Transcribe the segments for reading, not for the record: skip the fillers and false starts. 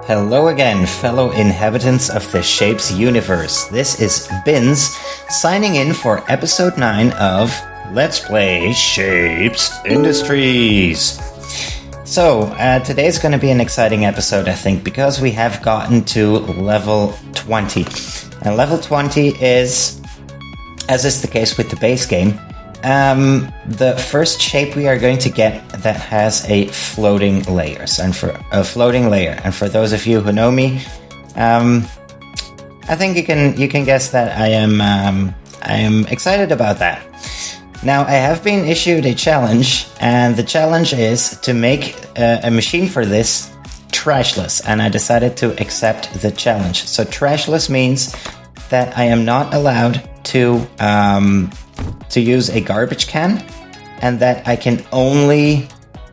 Hello again, fellow inhabitants of the Shapez universe. This is Bins, signing in for episode 9 of Let's Play Shapez Industries. So, today's going to be an exciting episode, I think, because we have gotten to level 20. And level 20 is, as is the case with the base game, the first shape we are going to get that has a floating layer. And for those of you who know me, I think you can guess that I am excited about that. Now, I have been issued a challenge, and the challenge is to make a machine for this trashless, and I decided to accept the challenge. So trashless means that I am not allowed to use a garbage can, and that I can only,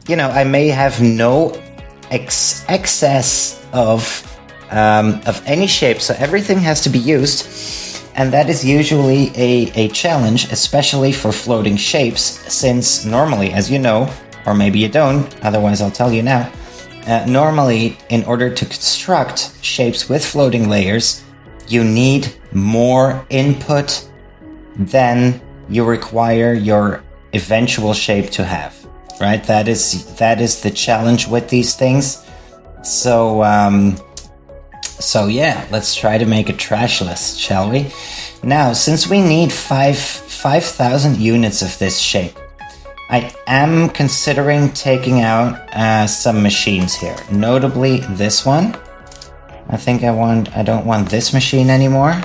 I may have no excess of any shape, so everything has to be used, and that is usually a challenge, especially for floating shapes, since normally, as you know, or maybe you don't, otherwise I'll tell you now, normally, in order to construct shapes with floating layers, you need more input than you require your eventual shape to have, right? That is the challenge with these things. So yeah, let's try to make it trashless, shall we? Now, since we need 5,000 units of this shape, I am considering taking out some machines here, notably this one. I think I don't want this machine anymore.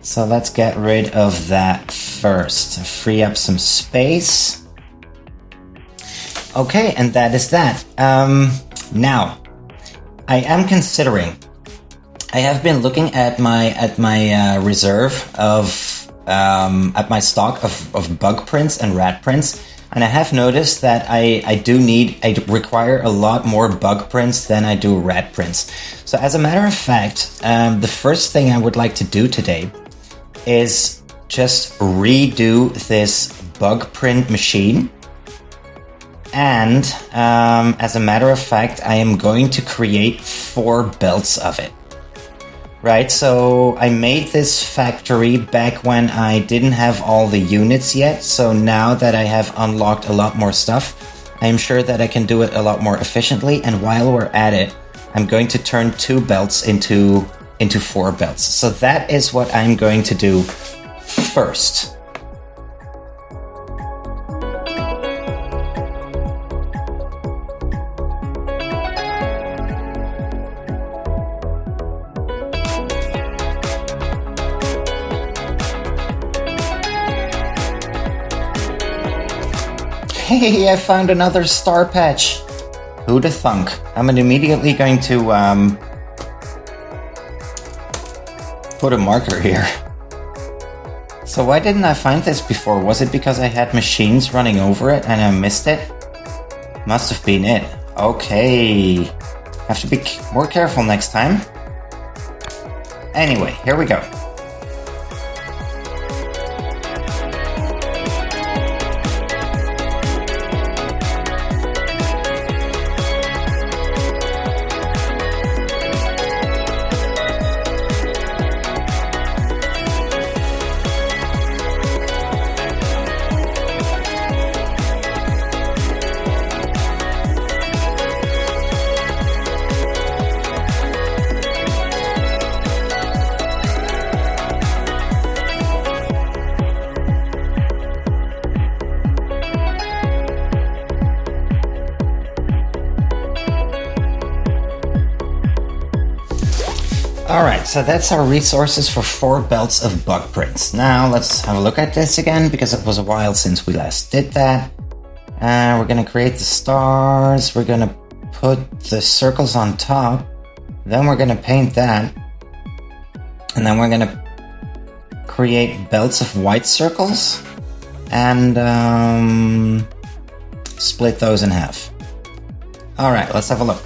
So let's get rid of that first. Free up some space. Okay, and that is that. Now, I am considering. I have been looking at my reserve of at my stock of bug prints and rat prints, and I have noticed that I require a lot more bug prints than I do rat prints. So as a matter of fact, the first thing I would like to do today is just redo this bug print machine. And as a matter of fact, I am going to create 4 belts of it. Right, so I made this factory back when I didn't have all the units yet. So now that I have unlocked a lot more stuff, I am sure that I can do it a lot more efficiently. And while we're at it, I'm going to turn 2 belts into 4 belts. So that is what I'm going to do first. Hey, I found another star patch. Who'da thunk? I'm immediately going to put a marker here. So why didn't I find this before? Was it because I had machines running over it and I missed it? Must have been it. Okay. Have to be more careful next time. Anyway, here we go. Alright, so that's our resources for 4 belts of bug prints. Now let's have a look at this again, because it was a while since we last did that. We're going to create the stars, we're going to put the circles on top, then we're going to paint that, and then we're going to create belts of white circles, and split those in half. Alright, let's have a look.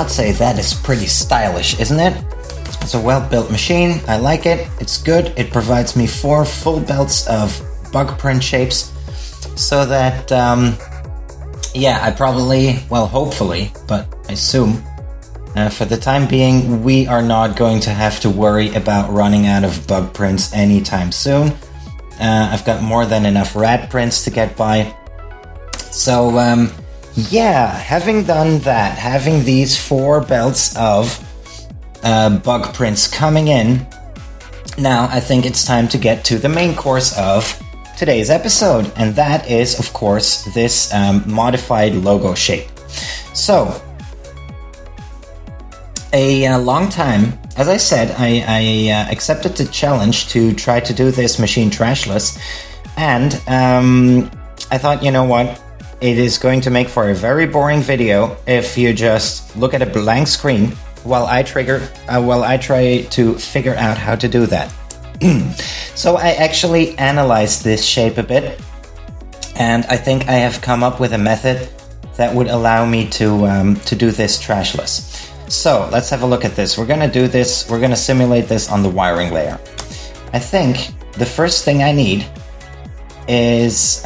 not say that is pretty stylish, isn't it? It's a well-built machine. I like it. It's good. It provides me 4 full belts of bug print shapes so that, I probably, well, hopefully, but I assume, for the time being, we are not going to have to worry about running out of bug prints anytime soon. I've got more than enough rad prints to get by. So, having done that, having these 4 belts of bug prints coming in, now I think it's time to get to the main course of today's episode, and that is, of course, this modified logo shape. So, a long time, as I said, I accepted the challenge to try to do this machine trashless, and I thought, you know what, it is going to make for a very boring video if you just look at a blank screen while I try to figure out how to do that. So I actually analyzed this shape a bit, and I think I have come up with a method that would allow me to do this trashless. So let's have a look at this. We're going to do this. We're going to simulate this on the wiring layer. I think the first thing I need is...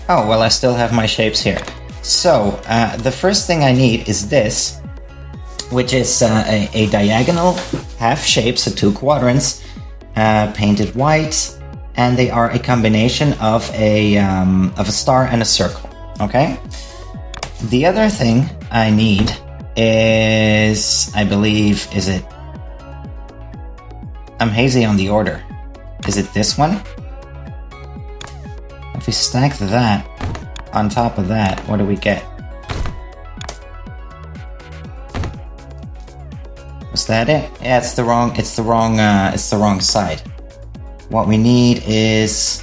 I still have my shapes here. So the first thing I need is this, which is a diagonal half shape, so 2 quadrants, painted white, and they are a combination of a star and a circle. Okay. The other thing I need is, I believe, I'm hazy on the order. Is it this one? If we stack that on top of that, what do we get? Was that it? Yeah, it's the wrong side. What we need is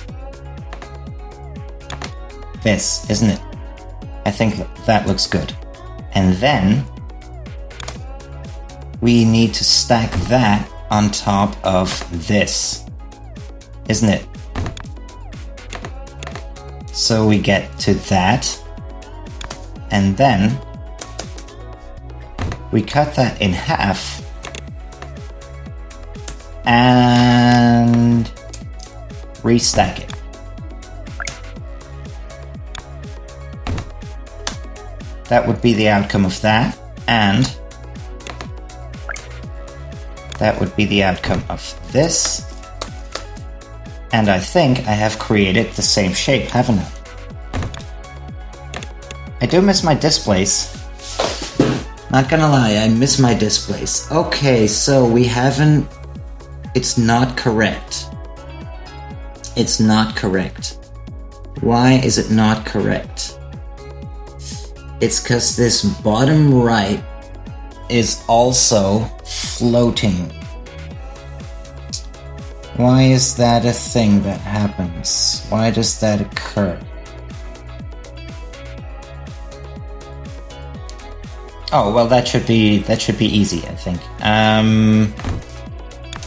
this, isn't it? I think that looks good. And then we need to stack that on top of this, isn't it? So we get to that, and then we cut that in half and restack it. That would be the outcome of that, and that would be the outcome of this. And I think I have created the same shape, haven't I? I do miss my displays. Not gonna lie, I miss my displays. Okay, so we haven't... It's not correct. It's not correct. Why is it not correct? It's because this bottom right is also floating. Why is that a thing that happens? Why does that occur? Oh, well, that should be easy, I think.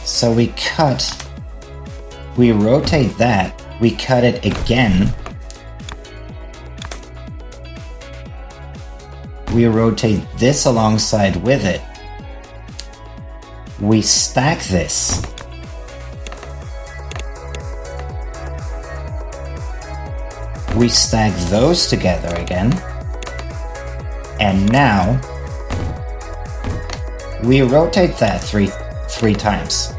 So we rotate that, we cut it again. We rotate this alongside with it. We stack this. We stack those together again. And now we rotate that three times.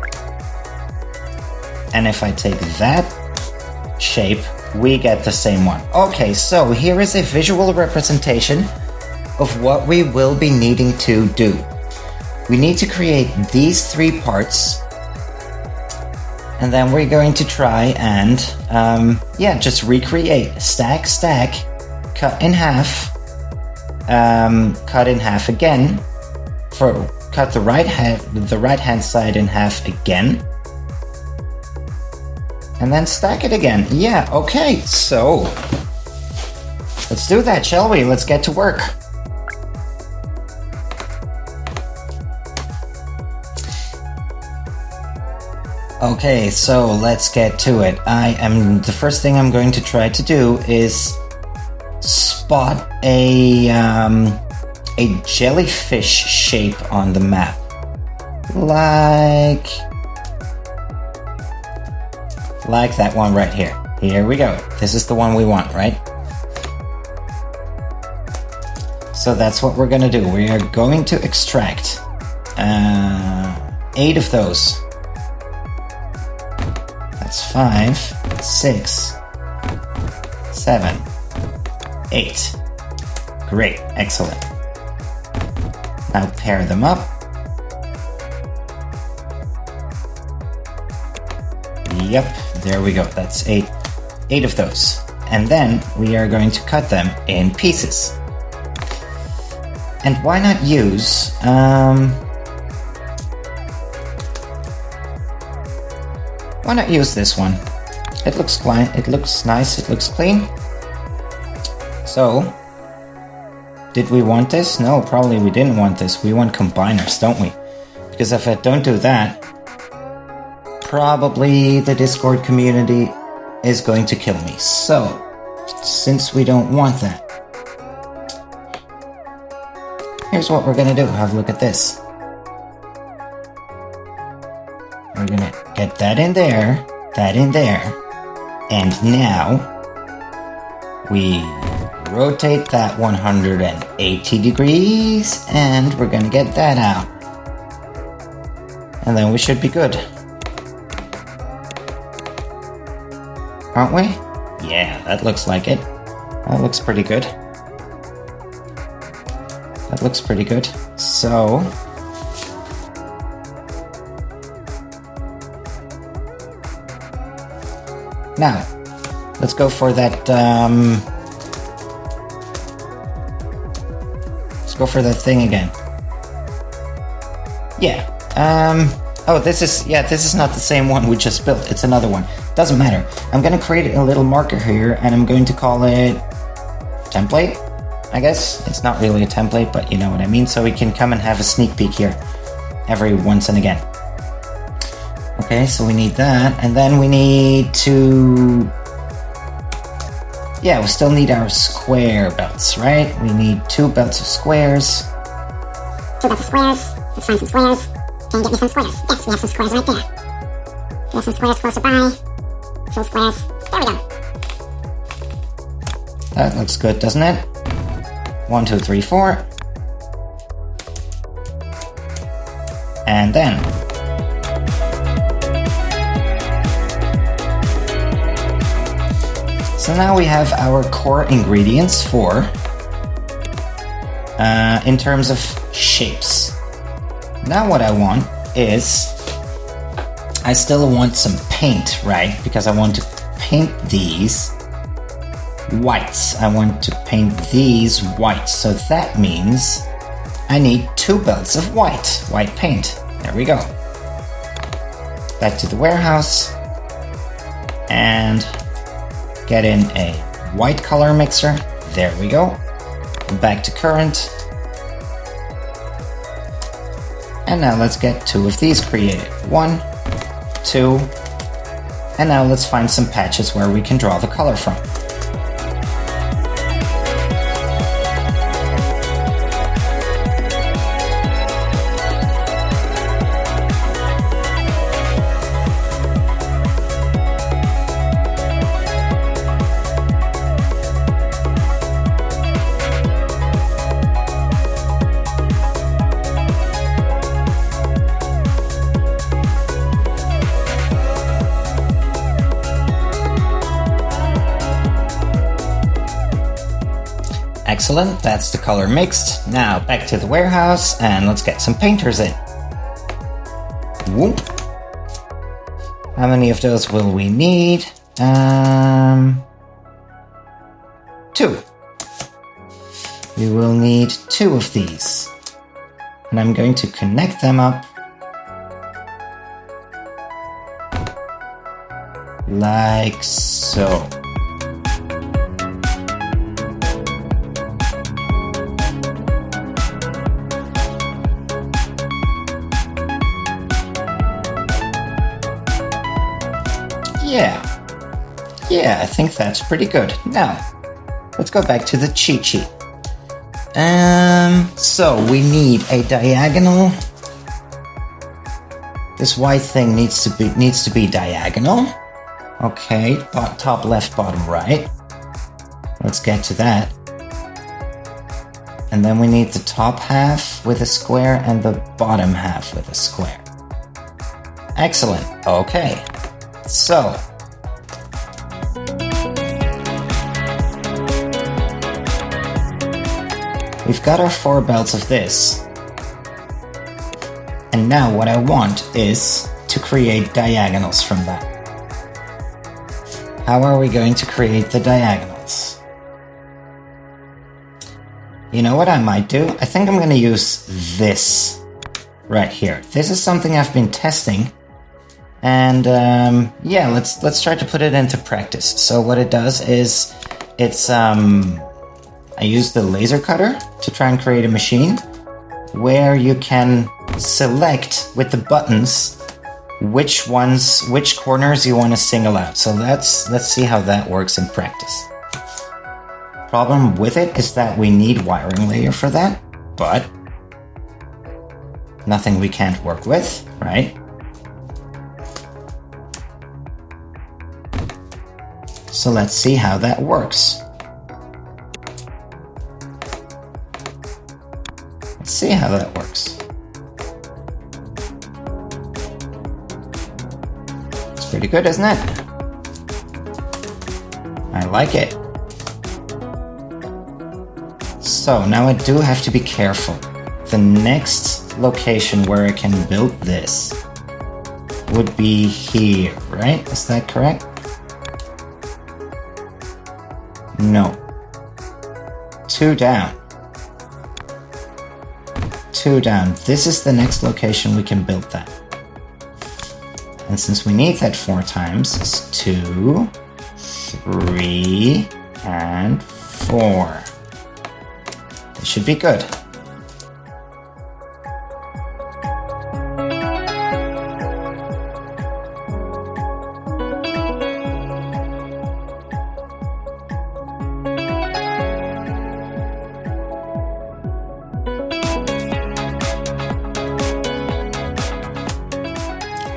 And if I take that shape, we get the same one. Okay, so here is a visual representation of what we will be needing to do. We need to create these 3 parts, and then we're going to try and just recreate stack, cut in half, cut in half again, cut the right hand side in half again, and then stack it again. Yeah, okay, so let's do that, shall we? Let's get to work. Okay, so let's get to it. The first thing I'm going to try to do is spot a a jellyfish shape on the map. Like that one right here. Here we go. This is the one we want, right? So that's what we're going to do. We are going to extract 8 of those. That's 5, 6, 7, 8. Great, excellent. Now pair them up. Yep, there we go. That's 8 of those. And then we are going to cut them in pieces. And why not use this one? It looks clean, it looks nice, it looks clean. So, did we want this? No, probably we didn't want this. We want combiners, don't we? Because if I don't do that, probably the Discord community is going to kill me. So, since we don't want that, here's what we're gonna do. Have a look at this. We're gonna get that in there, and now we rotate that 180 degrees, and we're gonna get that out. And then we should be good. Aren't we? Yeah, that looks like it. That looks pretty good. That looks pretty good. So, now, let's go for that, let's go for that thing again. Yeah, oh, this is not the same one we just built. It's another one. Doesn't matter. I'm gonna create a little marker here, and I'm going to call it template. I guess it's not really a template, but you know what I mean. So we can come and have a sneak peek here every once and again. Okay, so we need that, and then we need to... Yeah, we still need our square belts, right? We need 2 belts of squares. 2 belts of squares. Let's find some squares. Can you get me some squares? Yes, we have some squares right there. We have some squares closer by. Full squares. There we go. That looks good, doesn't it? 1, 2, 3, 4. And then so now we have our core ingredients for in terms of shapes. Now what I want is I still want some paint, right? Because I want to paint these whites. I want to paint these whites. So that means I need 2 belts of white paint. There we go. Back to the warehouse and get in a white color mixer. There we go. Back to current. And now let's get 2 of these created. 1, 2, and now let's find some patches where we can draw the color from. Excellent, that's the color mixed. Now back to the warehouse and let's get some painters in. Whoop. How many of those will we need? 2. We will need 2 of these. And I'm going to connect them up like so. Yeah, I think that's pretty good. Now, let's go back to the cheat sheet. So we need a diagonal. This white thing needs to be diagonal. Okay, top left, bottom right. Let's get to that. And then we need the top half with a square and the bottom half with a square. Excellent. Okay. So we've got our 4 belts of this. And now what I want is to create diagonals from that. How are we going to create the diagonals? You know what I might do? I think I'm going to use this right here. This is something I've been testing. And yeah, let's try to put it into practice. So what it does is it's I use the laser cutter to try and create a machine where you can select with the buttons which corners you want to single out. So let's see how that works in practice. Problem with it is that we need wiring layer for that, but nothing we can't work with, right? So let's see how that works. Let's see how that works. It's pretty good, isn't it? I like it. So now I do have to be careful. The next location where I can build this would be here, right? Is that correct? No. 2 down. 2 down. This is the next location we can build that. And since we need that 4 times, it's 2, 3, and 4. It should be good.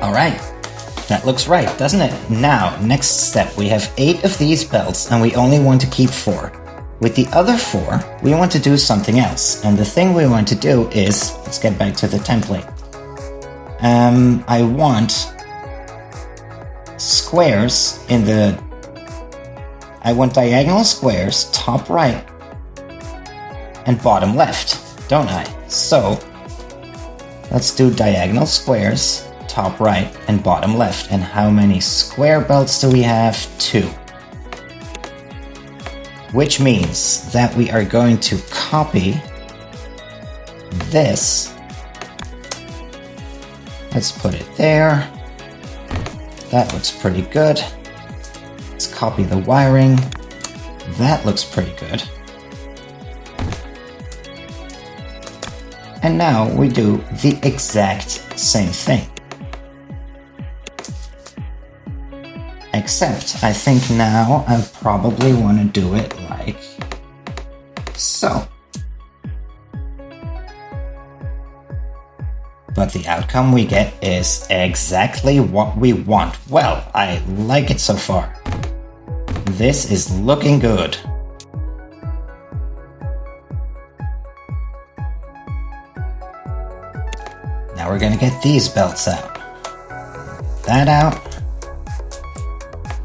Alright, that looks right, doesn't it? Now, next step, we have 8 of these belts and we only want to keep 4. With the other 4, we want to do something else. And the thing we want to do is, let's get back to the template. I want squares I want diagonal squares, top right and bottom left, don't I? So, let's do diagonal squares, top right and bottom left. And how many square belts do we have? 2. Which means that we are going to copy this. Let's put it there. That looks pretty good. Let's copy the wiring. That looks pretty good. And now we do the exact same thing. Except, I think now I probably want to do it like so. But the outcome we get is exactly what we want. Well, I like it so far. This is looking good. Now we're gonna get these belts out. That out.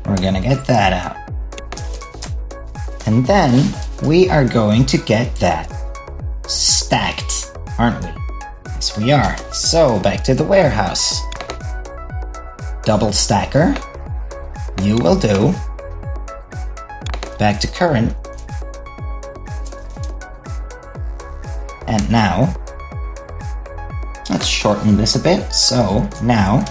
We're gonna get that out. And then we are going to get that stacked, aren't we? Yes, we are. So back to the warehouse. Double stacker. You will do. Back to current. And now, let's shorten this a bit. So now,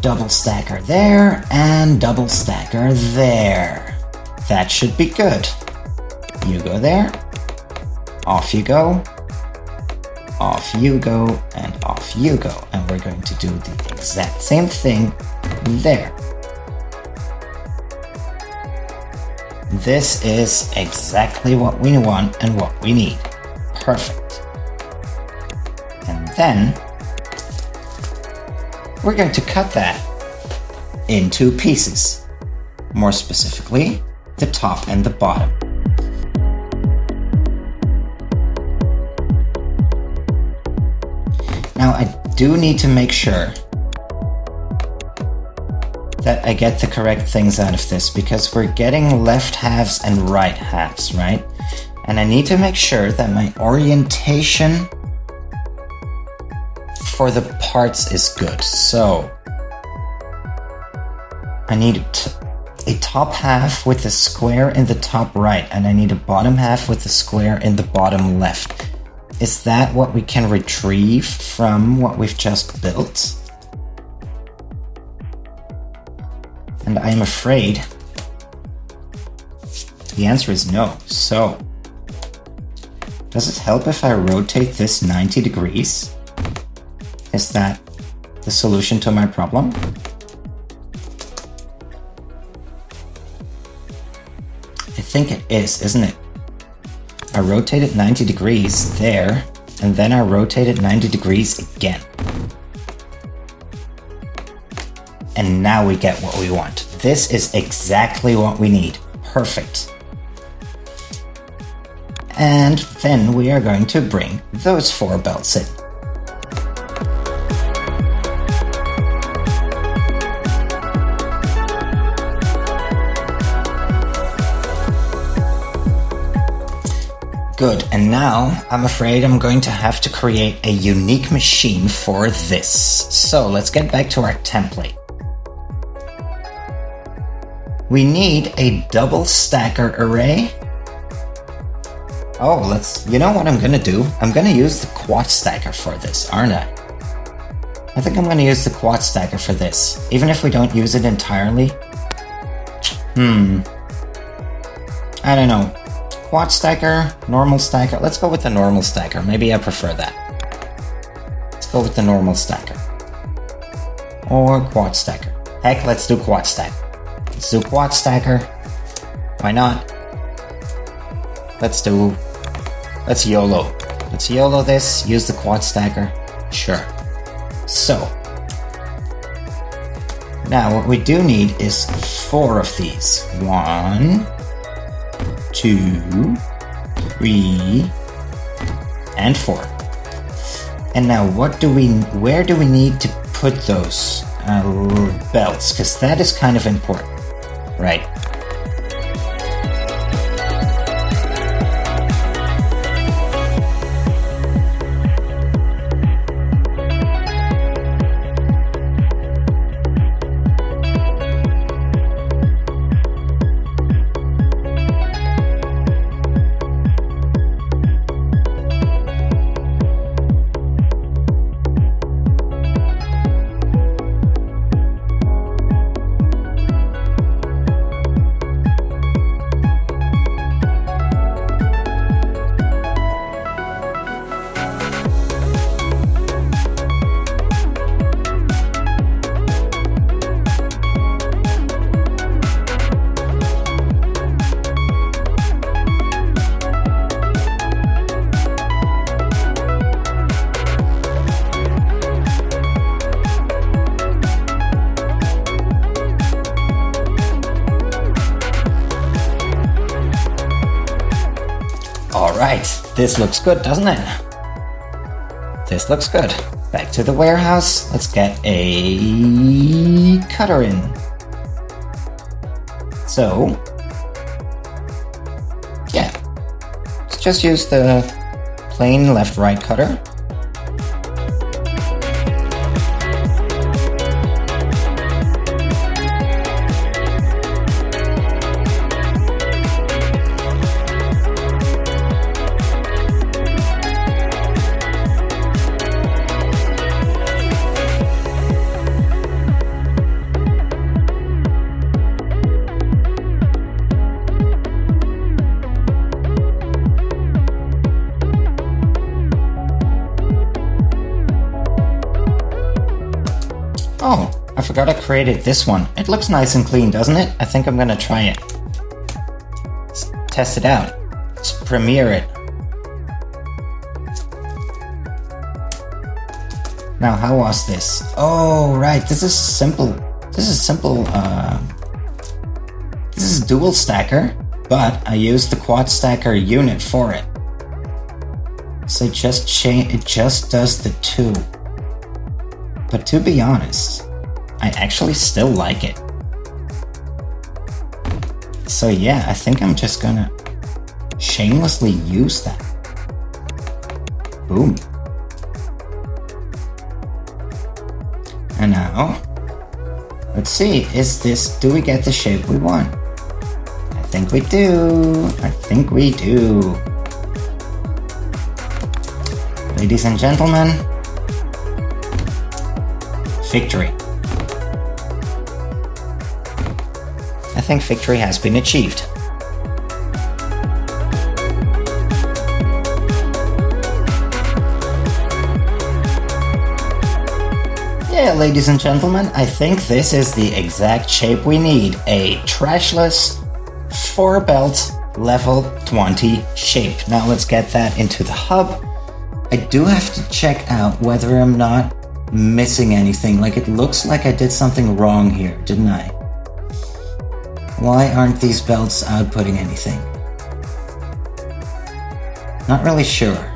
double stacker there, and double stacker there. That should be good. You go there, off you go, off you go, and off you go. And we're going to do the exact same thing there. this is exactly what we want and what we need. Perfect. And then we're going to cut that in 2 pieces. More specifically, the top and the bottom. Now I do need to make sure that I get the correct things out of this, because we're getting left halves and right halves, right? And I need to make sure that my orientation for the parts is good. So I need a top half with a square in the top right, and I need a bottom half with a square in the bottom left. Is that what we can retrieve from what we've just built? And I'm afraid the answer is no. So, does it help if I rotate this 90 degrees? Is that the solution to my problem? I think it is, isn't it? I rotate it 90 degrees there, and then I rotate it 90 degrees again. And now we get what we want. This is exactly what we need. Perfect. And then we are going to bring those 4 belts in. Good, and now I'm afraid I'm going to have to create a unique machine for this. So let's get back to our template. We need a double stacker array. Oh, you know what I'm gonna do? I'm gonna use the quad stacker for this, aren't I? I think I'm gonna use the quad stacker for this, even if we don't use it entirely. I don't know. Quad stacker, normal stacker. Let's go with the normal stacker. Maybe I prefer that. Let's go with the normal stacker. Or quad stacker. Heck, let's do quad stacker. Let's do quad stacker. Why not? Let's YOLO. Let's YOLO this, use the quad stacker. Sure. So, now what we do need is 4 of these. 1, 2, 3, and 4. And now where do we need to put those belts? Because that is kind of important, right? Alright, this looks good, doesn't it? This looks good. Back to the warehouse. Let's get a cutter in. So, yeah. Let's just use the plain left-right cutter. Oh, I forgot I created this one. It looks nice and clean, doesn't it? I think I'm gonna try it. test it out. Let's premiere it. Now, how was this? Oh, right. This is simple. This is simple. This is dual stacker, but I used the quad stacker unit for it. So it just does the 2. But to be honest, I actually still like it. So yeah, I think I'm just gonna shamelessly use that. Boom. And now, let's see, do we get the shape we want? I think we do. I think we do. Ladies and gentlemen, victory. I think victory has been achieved. Yeah, ladies and gentlemen, I think this is the exact shape we need. A trashless 4-belt level 20 shape. Now let's get that into the hub. I do have to check out whether I'm not missing anything. Like, it looks like I did something wrong here, didn't I? Why aren't these belts outputting anything? Not really sure.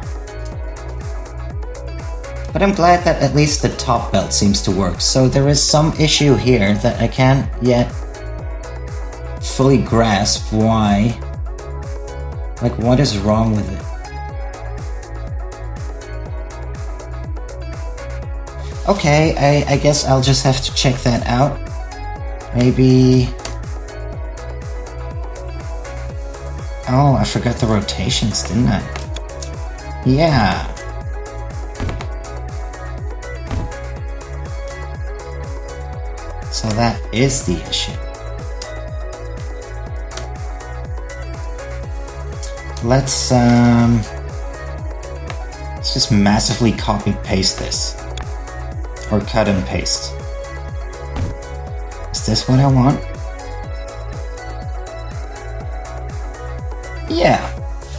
But I'm glad that at least the top belt seems to work. So there is some issue here that I can't yet fully grasp why. Like, what is wrong with it? Okay, I guess I'll just have to check that out. Maybe... Oh, I forgot the rotations, didn't I? Yeah. So that is the issue. Let's just massively copy paste this. Or cut and paste. Is this what I want? Yeah.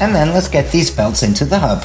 And then let's get these belts into the hub.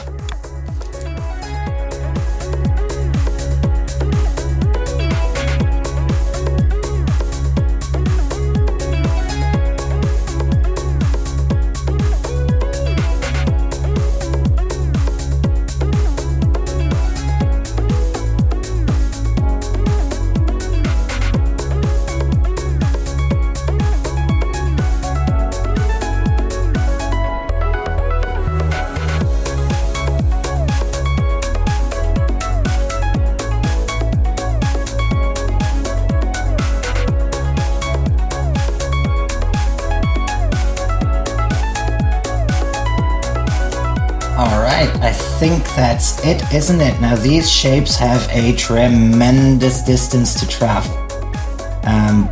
I think that's it, isn't it? Now, these shapes have a tremendous distance to travel.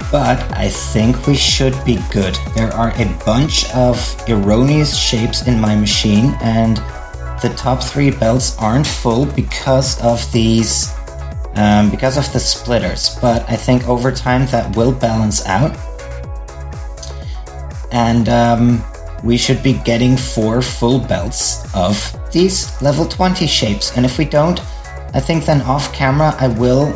But I think we should be good. There are a bunch of erroneous shapes in my machine, and the top 3 belts aren't full because of these, because of the splitters. But I think over time that will balance out. And we should be getting 4 full belts of these level 20 shapes. And if we don't, I think then off camera I will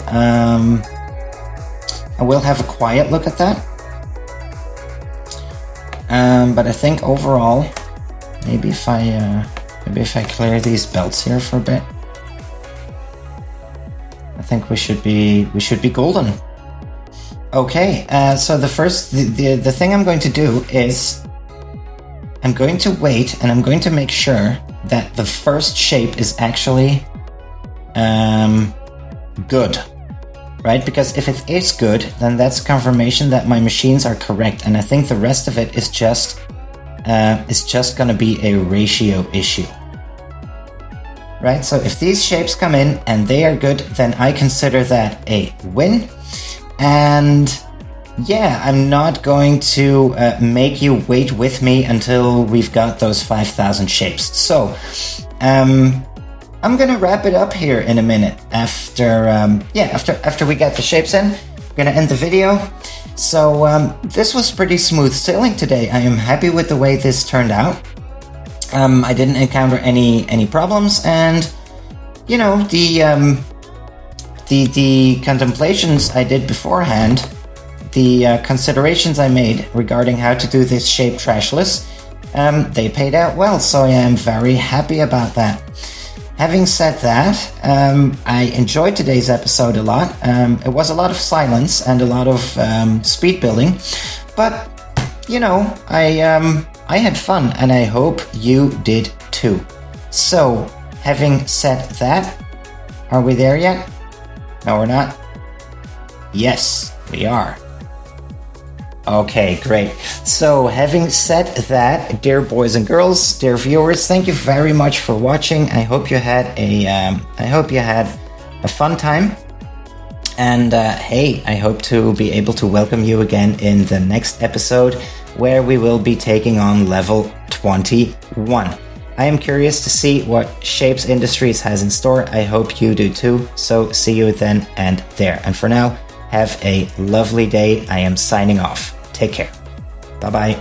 have a quiet look at that. But I think overall, maybe if I clear these belts here for a bit, I think we should be golden. Okay, so the thing I'm going to do is I'm going to wait and I'm going to make sure that the first shape is actually good, right? Because if it is good, then that's confirmation that my machines are correct, and I think the rest of it is just going to be a ratio issue, right? So if these shapes come in and they are good, then I consider that a win. And yeah, I'm not going to make you wait with me until we've got those 5,000 shapes. So, I'm gonna wrap it up here in a minute after we get the shapes in. I'm gonna end the video. So this was pretty smooth sailing today. I am happy with the way this turned out. I didn't encounter any problems, and you know, the contemplations I did beforehand, the considerations I made regarding how to do this shape trashless, they paid out well, so I am very happy about that. Having said that, I enjoyed today's episode a lot. It was a lot of silence and a lot of speed building, but you know, I had fun, and I hope you did too. So, having said that, are we there yet? No, we're not? Yes, we are. Okay, great. So, having said that, dear boys and girls, dear viewers, thank you very much for watching. I hope you had a fun time. And hey, I hope to be able to welcome you again in the next episode, where we will be taking on level 21. I am curious to see what Shapez Industries has in store. I hope you do too. So see you then and there. And for now, have a lovely day. I am signing off. Take care. Bye-bye.